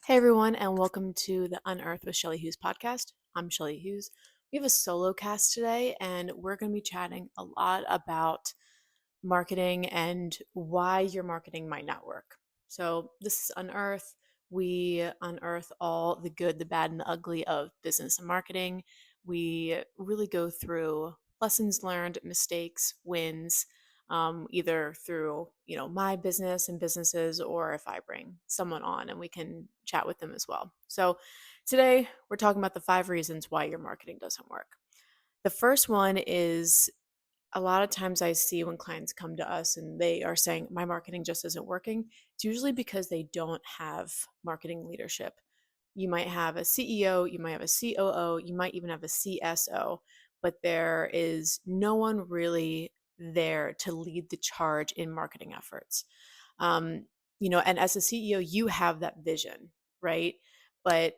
Hey everyone, and welcome to the Unearth with Shelly Hughes podcast. I'm Shelly Hughes. We have a solo cast today, and we're going to be chatting a lot about marketing and why your marketing might not work. So, this is Unearth. We unearth all the good, the bad, and the ugly of business and marketing. We really go through lessons learned, mistakes, wins, either through my business and businesses, or if I bring someone on and we can chat with them as well. So today we're talking about the 5 reasons why your marketing doesn't work. The first one is, a lot of times I see when clients come to us and they are saying, my marketing just isn't working, it's usually because they don't have marketing leadership. You might have a CEO, you might have a COO, you might even have a CSO, but there is no one really there to lead the charge in marketing efforts. Um, and as a CEO, you have that vision, right? But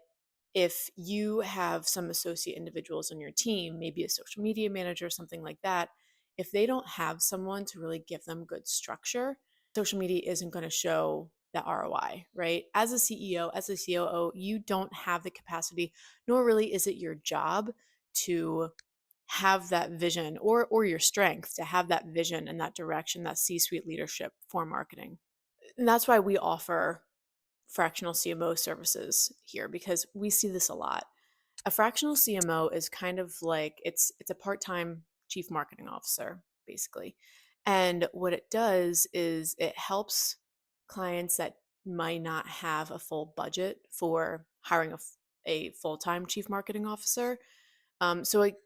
if you have some associate individuals on your team, maybe a social media manager, something like that, if they don't have someone to really give them good structure, social media isn't going to show that ROI, right? As a CEO, as a COO, you don't have the capacity, nor really is it your job to have that vision or your strength to have that vision and that direction, that C-suite leadership for marketing. And that's why we offer fractional CMO services here, because we see this a lot. A fractional CMO is kind of like it's a part-time chief marketing officer basically. And what it does is it helps clients that might not have a full budget for hiring a full-time chief marketing officer. So it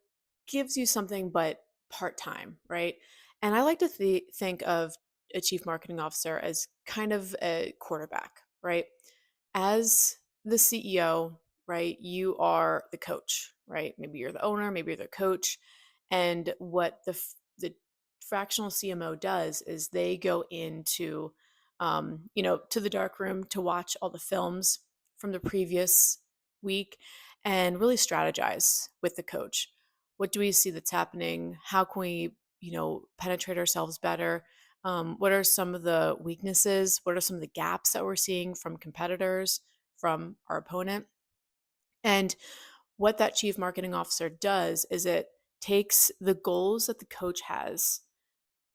gives you something but part-time, right? And I like to think of a chief marketing officer as kind of a quarterback, right? As the CEO, right, you are the coach, right? Maybe you're the owner, maybe you're the coach. And what the fractional CMO does is they go into, to the dark room to watch all the films from the previous week and really strategize with the coach. What do we see that's happening? How can we, penetrate ourselves better? What are some of the weaknesses? What are some of the gaps that we're seeing from competitors, from our opponent? And what that chief marketing officer does is it takes the goals that the coach has,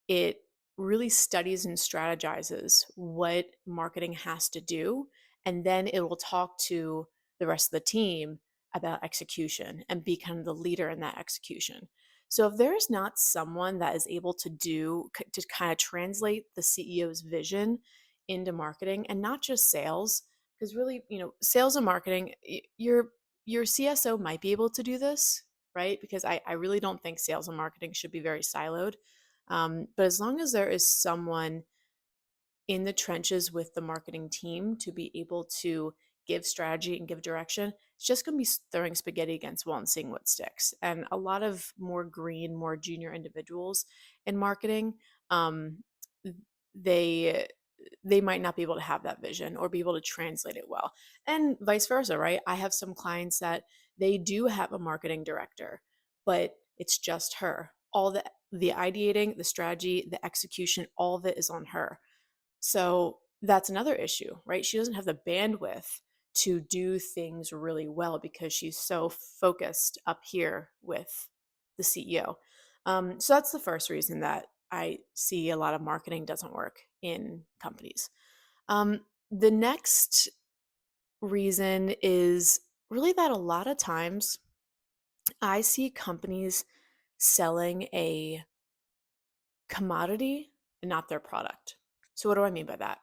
it really studies and strategizes what marketing has to do, and then it will talk to the rest of the team about execution and be kind of the leader in that execution. So if there is not someone that is able to kind of translate the CEO's vision into marketing, and not just sales, because really, sales and marketing, your CSO might be able to do this, right? Because I really don't think sales and marketing should be very siloed. But as long as there is someone in the trenches with the marketing team to be able to give strategy and give direction, it's just going to be throwing spaghetti against wall and seeing what sticks. And a lot of more green, more junior individuals in marketing, um, they they might not be able to have that vision or be able to translate it well, and vice versa, right? I have some clients that they do have a marketing director, but it's just her. All the ideating, the strategy, the execution, all of it is on her. So that's another issue, right? She doesn't have the bandwidth to do things really well because she's so focused up here with the CEO. So that's the first reason that I see a lot of marketing doesn't work in companies. The next reason is really that a lot of times I see companies selling a commodity and not their product. So what do I mean by that?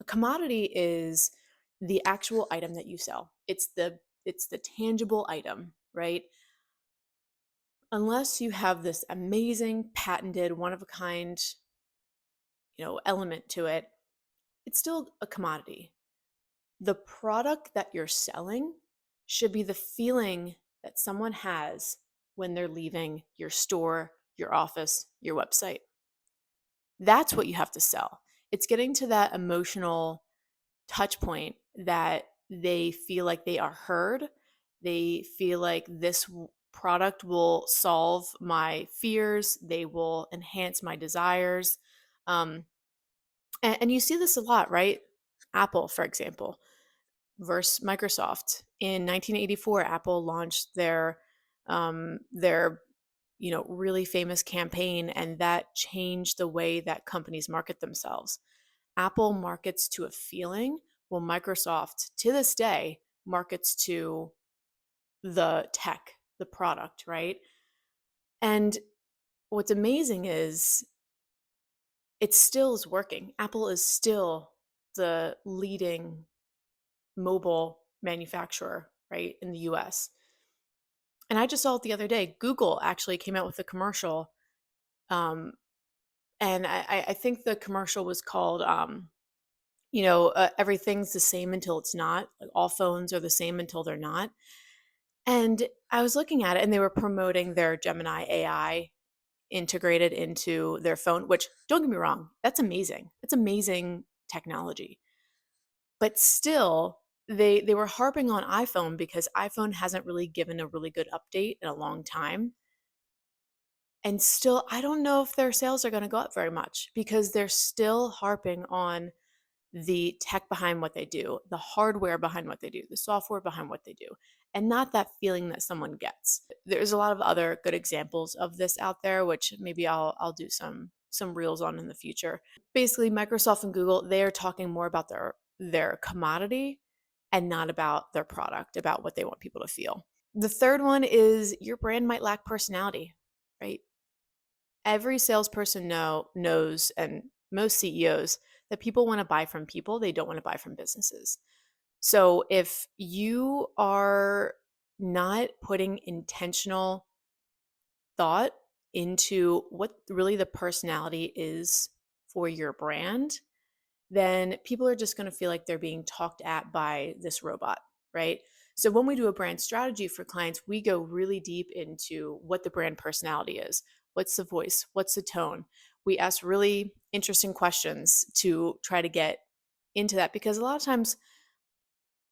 A commodity is the actual item that you sell. It's the tangible item, right? Unless you have this amazing patented one of a kind, element to it, it's still a commodity. The product that you're selling should be the feeling that someone has when they're leaving your store, your office, your website. That's what you have to sell. It's getting to that emotional touch point that they feel like they are heard. They feel like this product will solve my fears. They will enhance my desires. And you see this a lot, right? Apple, for example. versus Microsoft. In 1984, Apple launched their really famous campaign, and that changed the way that companies market themselves. Apple markets to a feeling, while Microsoft, to this day, markets to the tech, the product, right? And what's amazing is it still is working. Apple is still the leading mobile manufacturer, right, in the US. And I just saw it the other day. Google actually came out with a commercial. Um, and I think the commercial was called, everything's the same until it's not. Like all phones are the same until they're not. And I was looking at it and they were promoting their Gemini AI integrated into their phone, which don't get me wrong, that's amazing. It's amazing technology. But still, they were harping on iPhone because iPhone hasn't really given a really good update in a long time. And still, I don't know if their sales are going to go up very much because they're still harping on the tech behind what they do, the hardware behind what they do, the software behind what they do, and not that feeling that someone gets. There's a lot of other good examples of this out there, which maybe I'll do some reels on in the future. Basically, Microsoft and Google, they are talking more about their commodity and not about their product, about what they want people to feel. The third one is your brand might lack personality, right? Every salesperson knows, and most CEOs, that people want to buy from people, they don't want to buy from businesses. So if you are not putting intentional thought into what really the personality is for your brand, then people are just going to feel like they're being talked at by this robot, right? So when we do a brand strategy for clients, we go really deep into what the brand personality is. What's the voice? What's the tone? We ask really interesting questions to try to get into that because a lot of times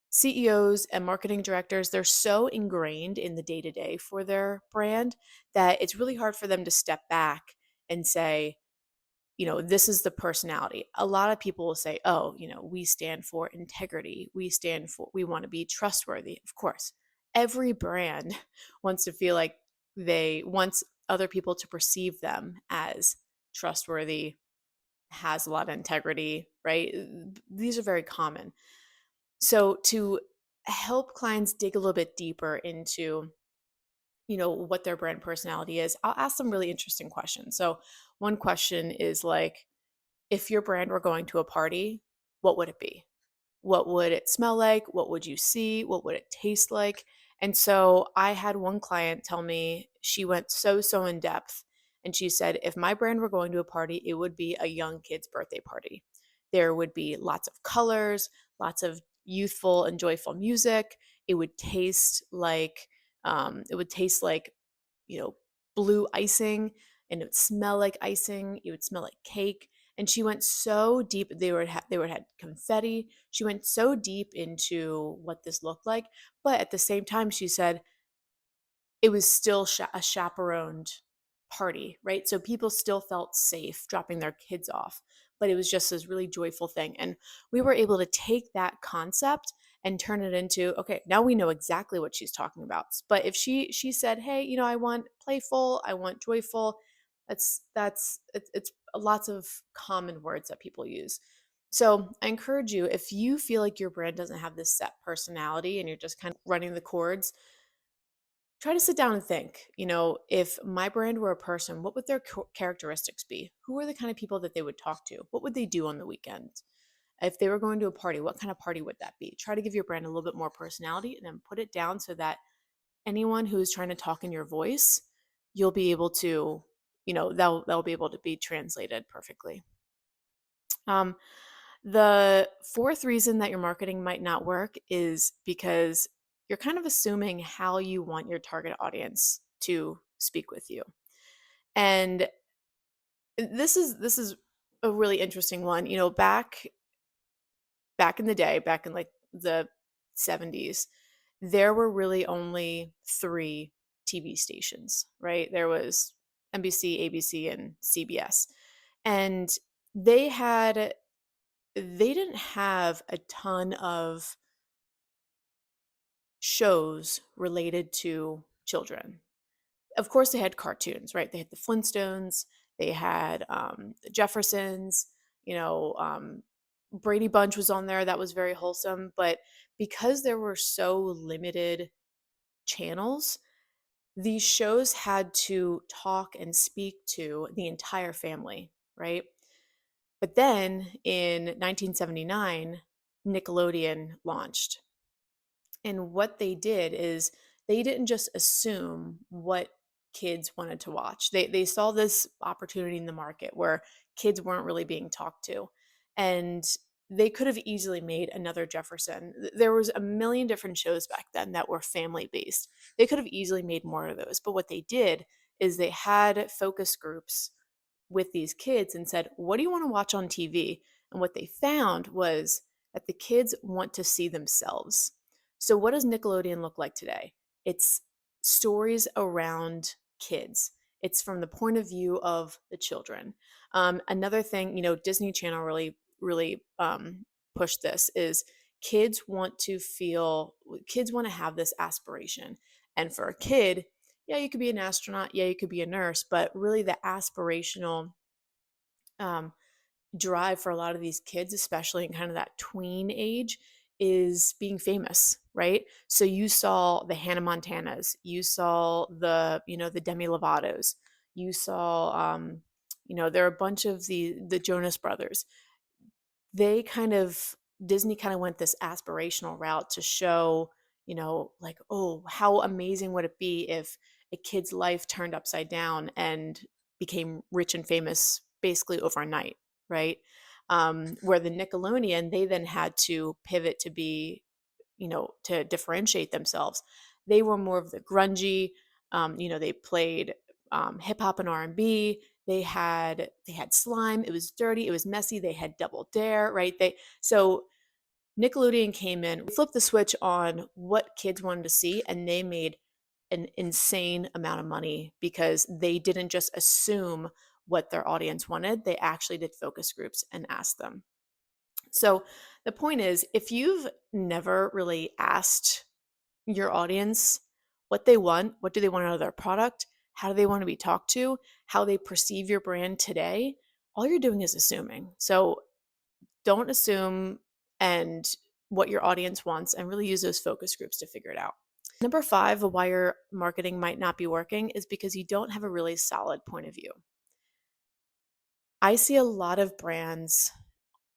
CEOs and marketing directors, they're so ingrained in the day to day for their brand that it's really hard for them to step back and say, this is the personality. A lot of people will say, oh, we stand for integrity. We want to be trustworthy. Of course, every brand wants to feel like they wants other people to perceive them as trustworthy, has a lot of integrity, right? These are very common. So to help clients dig a little bit deeper into what their brand personality is, I'll ask them really interesting questions. So one question is like, if your brand were going to a party, what would it be? What would it smell like? What would you see? What would it taste like? And so I had one client tell me she went so in depth. And she said, if my brand were going to a party, it would be a young kid's birthday party. There would be lots of colors, lots of youthful and joyful music. It would taste like, you know, blue icing, and it would smell like icing. It would smell like cake. And she went so deep. They would had confetti. She went so deep into what this looked like, but at the same time, she said it was still a chaperoned party, right? So people still felt safe dropping their kids off, but it was just this really joyful thing. And we were able to take that concept and turn it into, okay, now we know exactly what she's talking about. But if she said, hey, I want playful, I want joyful, it's lots of common words that people use. So I encourage you, if you feel like your brand doesn't have this set personality and you're just kind of running the chords, try to sit down and think, if my brand were a person, what would their characteristics be? Who are the kind of people that they would talk to? What would they do on the weekend? If they were going to a party, what kind of party would that be? Try to give your brand a little bit more personality and then put it down so that anyone who is trying to talk in your voice, you'll be able to, they'll be able to be translated perfectly. Um, the fourth reason that your marketing might not work is because you're kind of assuming how you want your target audience to speak with you. And this is a really interesting one. Back in the day, back in like the 70s, there were really only three TV stations, right? There was NBC, ABC, and CBS. And they didn't have a ton of shows related to children. Of course, they had cartoons, right? They had the Flintstones, they had the Jeffersons, you know, Brady Bunch was on there. That was very wholesome. But because there were so limited channels, these shows had to talk and speak to the entire family, right? But then in 1979, Nickelodeon launched. And what they did is they didn't just assume what kids wanted to watch. They saw this opportunity in the market where kids weren't really being talked to. And they could have easily made another Jefferson. There was a million different shows back then that were family based. They could have easily made more of those. But what they did is they had focus groups with these kids and said, "What do you want to watch on TV?" And what they found was that the kids want to see themselves. So, what does Nickelodeon look like today? It's stories around kids. It's from the point of view of the children. Another thing, Disney Channel really pushed this is kids want to have this aspiration. And for a kid, yeah, you could be an astronaut, yeah, you could be a nurse, but really the aspirational um, drive for a lot of these kids, especially in kind of that tween age, is being famous, right? So you saw the Hannah Montanas, you saw the Demi Lovato's, you saw, there are a bunch of the Jonas Brothers. They kind of Disney kind of went this aspirational route to show, like, oh, how amazing would it be if a kid's life turned upside down and became rich and famous basically overnight, right? Where the Nickelodeon, they then had to pivot to be, to differentiate themselves. They were more of the grungy, they played hip hop and R&B. They had slime. It was dirty. It was messy. They had Double Dare, right? So Nickelodeon came in, flipped the switch on what kids wanted to see, and they made an insane amount of money because they didn't just assume what their audience wanted. They actually did focus groups and asked them. So the point is, if you've never really asked your audience what they want, what do they want out of their product, how do they want to be talked to, how they perceive your brand today, all you're doing is assuming. So don't assume and what your audience wants, and really use those focus groups to figure it out. Number 5 of why your marketing might not be working is because you don't have a really solid point of view. I see a lot of brands,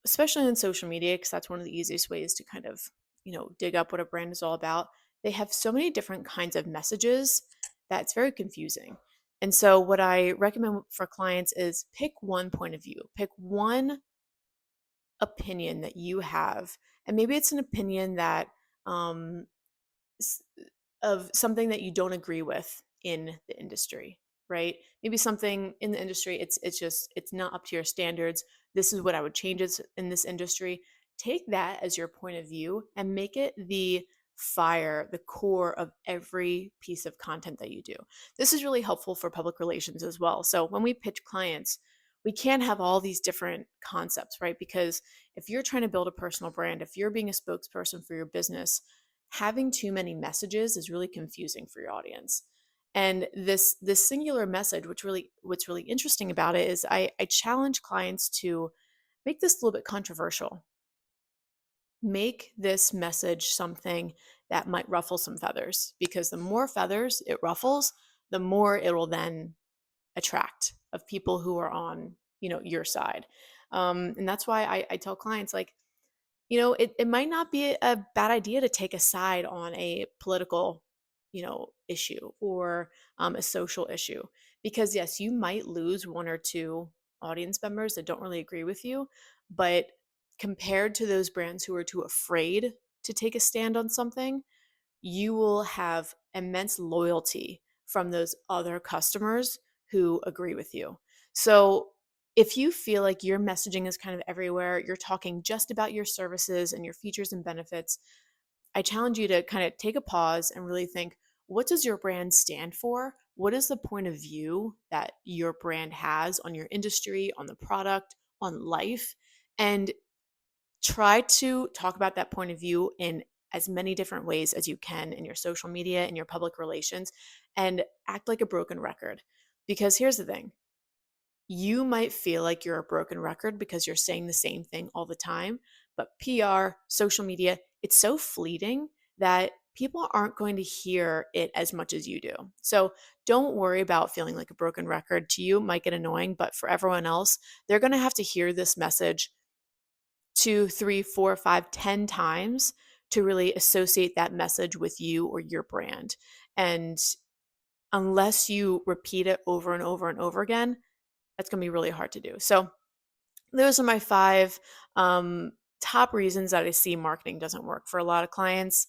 especially on social media, because that's one of the easiest ways to kind of, dig up what a brand is all about. They have so many different kinds of messages that it's very confusing. And so, what I recommend for clients is pick one point of view, pick one opinion that you have. And maybe it's an opinion that um, of something that you don't agree with in the industry, right? Maybe something in the industry, it's not up to your standards. This is what I would change in this industry. Take that as your point of view and make it the core of every piece of content that you do. This is really helpful for public relations as well. So when we pitch clients, we can't have all these different concepts, right? Because if you're trying to build a personal brand, if you're being a spokesperson for your business, having too many messages is really confusing for your audience. And this singular message, what's really interesting about it is I challenge clients to make this a little bit controversial. Make this message something that might ruffle some feathers, because the more feathers it ruffles, the more it will then attract of people who are on, your side. And that's why I tell clients, like, it might not be a bad idea to take a side on a political, issue, or a social issue, because yes, you might lose one or two audience members that don't really agree with you, but compared to those brands who are too afraid to take a stand on something, you will have immense loyalty from those other customers who agree with you. So if you feel like your messaging is kind of everywhere, you're talking just about your services and your features and benefits, I challenge you to kind of take a pause and really think, what does your brand stand for? What is the point of view that your brand has on your industry, on the product, on life? And try to talk about that point of view in as many different ways as you can in your social media and your public relations, and act like a broken record. Because here's the thing, you might feel like you're a broken record because you're saying the same thing all the time, but PR, social media, it's so fleeting that people aren't going to hear it as much as you do. So don't worry about feeling like a broken record. To you, it might get annoying, but for everyone else, they're going to have to hear this message two, three, four, five, 10 times to really associate that message with you or your brand. And unless you repeat it over and over and over again, that's going to be really hard to do. So, those are my five top reasons that I see marketing doesn't work for a lot of clients.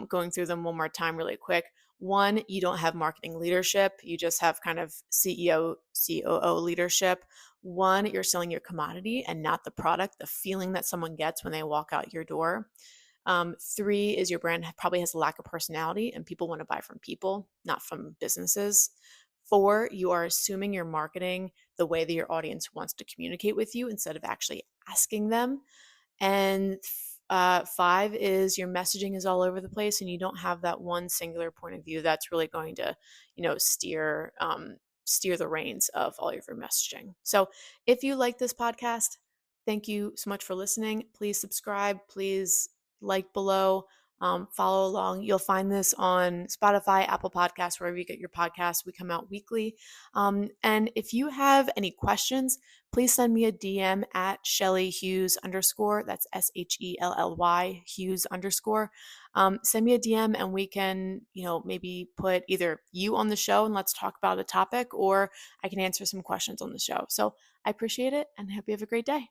Going through them one more time, really quick. One, you don't have marketing leadership. You just have kind of CEO, COO leadership. One, you're selling your commodity and not the product, the feeling that someone gets when they walk out your door. Three is your brand probably has a lack of personality and people want to buy from people, not from businesses. Four, you are assuming you're marketing the way that your audience wants to communicate with you instead of actually asking them. And five is your messaging is all over the place and you don't have that one singular point of view that's really going to, steer the reins of all of your messaging. So if you like this podcast, thank you so much for listening. Please subscribe. Please like below. Follow along. You'll find this on Spotify, Apple Podcasts, wherever you get your podcasts. We come out weekly. And if you have any questions, please send me a DM at Shelly Hughes _. That's SHELLY Hughes _. Send me a DM and we can, maybe put either you on the show and let's talk about a topic, or I can answer some questions on the show. So I appreciate it and hope you have a great day.